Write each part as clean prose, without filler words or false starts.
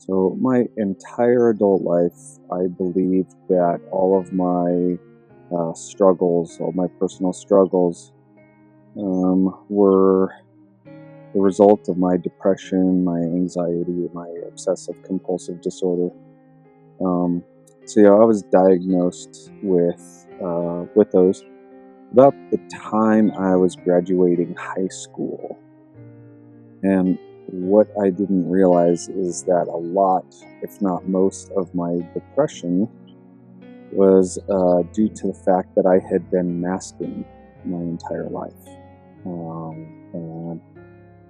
So my entire adult life, I believed that all of my struggles, all my personal struggles, were the result of my depression, my anxiety, my obsessive compulsive disorder. Um, I was diagnosed with those about the time I was graduating high school. And what I didn't realize is that a lot, if not most, of my depression was due to the fact that I had been masking my entire life. And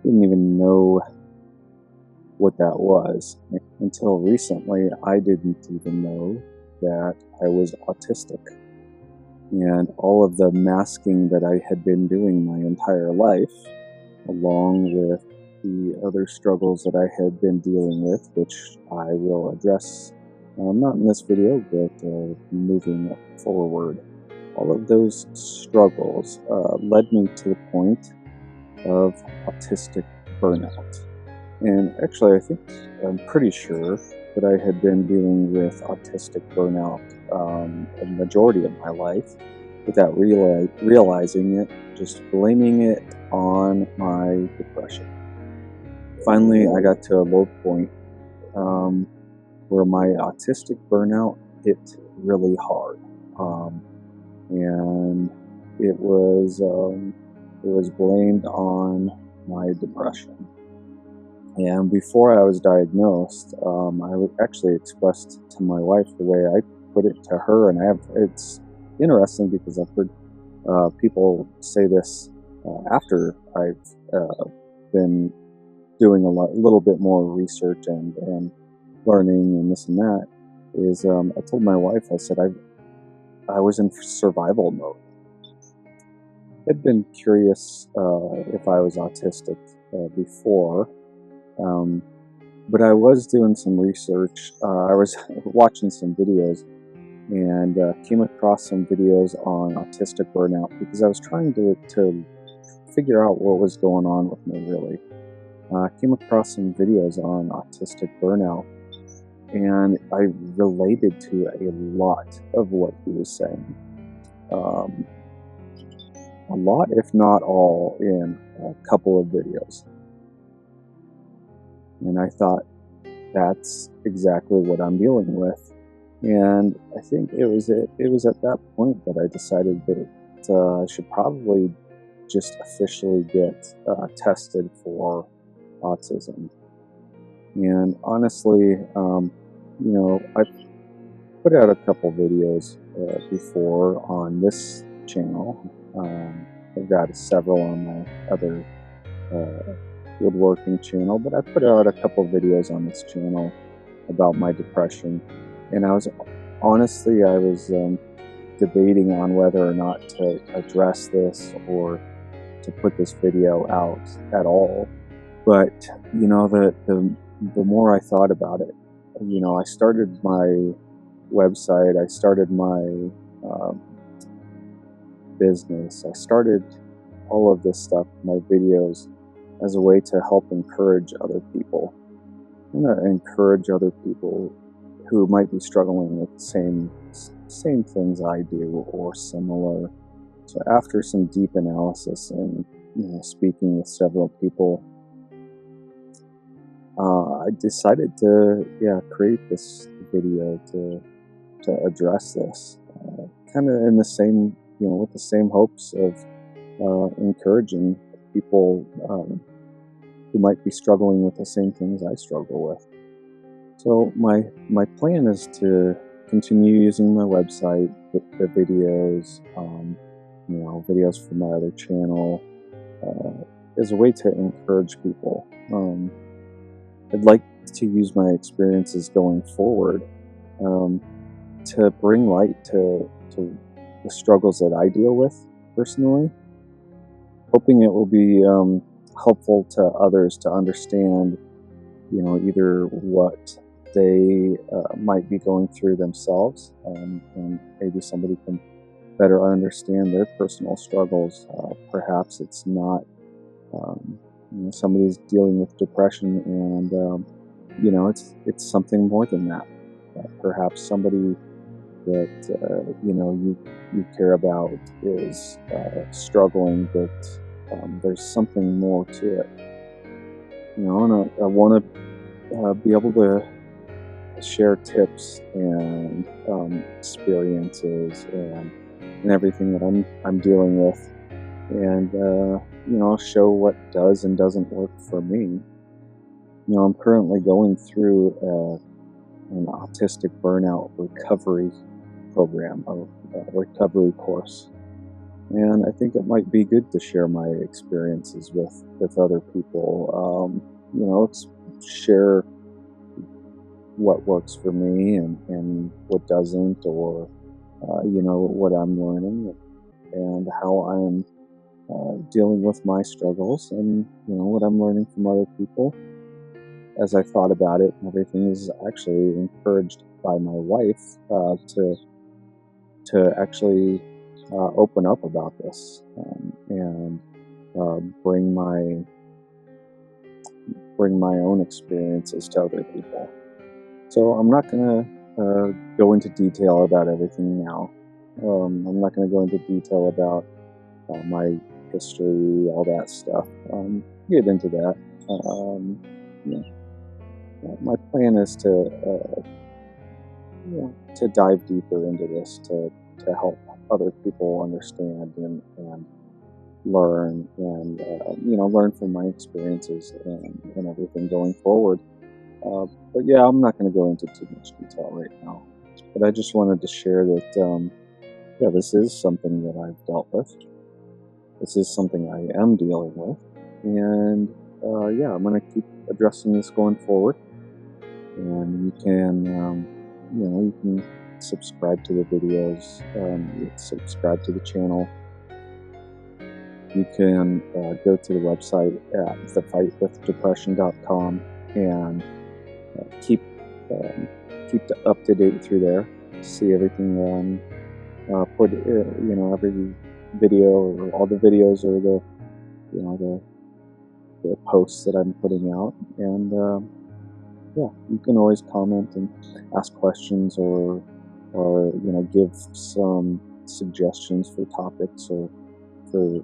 didn't even know what that was until recently. I didn't even know that I was autistic. And all of the masking that I had been doing my entire life, along with the other struggles that I had been dealing with, which I will address not in this video, but moving forward. All of those struggles led me to the point of autistic burnout. And actually, I'm pretty sure that I had been dealing with autistic burnout a majority of my life without realizing it, just blaming it on my depression. Finally, I got to a low point where my autistic burnout hit really hard, and it was blamed on my depression. And before I was diagnosed, I actually expressed to my wife the way I put it to her, and it's interesting because I've heard people say this after I've been doing a little bit more research and learning and this and that. I told my wife, I said I was in survival mode. I'd been curious if I was autistic before. But I was doing some research. I was watching some videos and came across some videos on autistic burnout because I was trying to figure out what was going on with me, really. I came across some videos on autistic burnout, and I related to a lot of what he was saying. A lot, if not all, in a couple of videos. And I thought, that's exactly what I'm dealing with. And I think it was at that point that I decided that I should probably just officially get tested for autism. And honestly, I put out a couple videos before on this channel. I've got several on my other woodworking channel, but I put out a couple videos on this channel about my depression, and I was debating on whether or not to address this or to put this video out at all. But the more I thought about it, I started my website, I started my business, I started all of this stuff, my videos, as a way to help encourage other people. I'm going to encourage other people who might be struggling with the same things I do or similar. So after some deep analysis and speaking with several people, I decided to create this video to address this, kind of in the same with the same hopes of encouraging people who might be struggling with the same things I struggle with. So my plan is to continue using my website, the videos, videos from my other channel, as a way to encourage people. I'd like to use my experiences going forward to bring light to the struggles that I deal with personally, hoping it will be helpful to others to understand, either what they might be going through themselves, and maybe somebody can better understand their personal struggles. Perhaps it's not, somebody's dealing with depression and it's something more than that. Perhaps somebody that you care about is struggling, but there's something more to it. And I want to be able to share tips and experiences and everything that I'm dealing with, and show what does and doesn't work for me. I'm currently going through an autistic burnout recovery program, a recovery course, and I think it might be good to share my experiences with other people. Share what works for me and what doesn't, or what I'm learning and how I'm dealing with my struggles, and what I'm learning from other people. As I thought about it, and everything is actually encouraged by my wife to actually open up about this, and uh, bring my bring my own experiences to other people. So I'm not gonna go into detail about everything now. I'm not gonna go into detail about my history, all that stuff. Get into that. Yeah, my plan is to dive deeper into this to help other people understand and learn, and learn from my experiences and everything going forward. Uh, but yeah, I'm not going to go into too much detail right now. But I just wanted to share that yeah, this is something that I've dealt with. This is something I am dealing with, and yeah, I'm going to keep addressing this going forward. And you can subscribe to the videos, you can subscribe to the channel. You can go to the website at thefightwithdepression.com and keep keep up to date through there. See everything put every video, or all the videos, or the posts that I'm putting out, and yeah, you can always comment and ask questions, or give some suggestions for topics, or for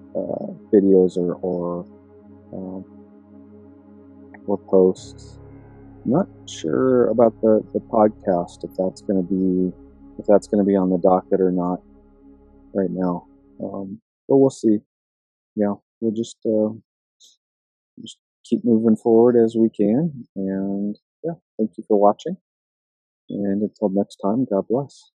videos, um, or posts. I'm not sure about the podcast, if that's gonna be on the docket or not right now. But we'll see. Yeah, we'll just keep moving forward as we can. And yeah, thank you for watching. And until next time, God bless.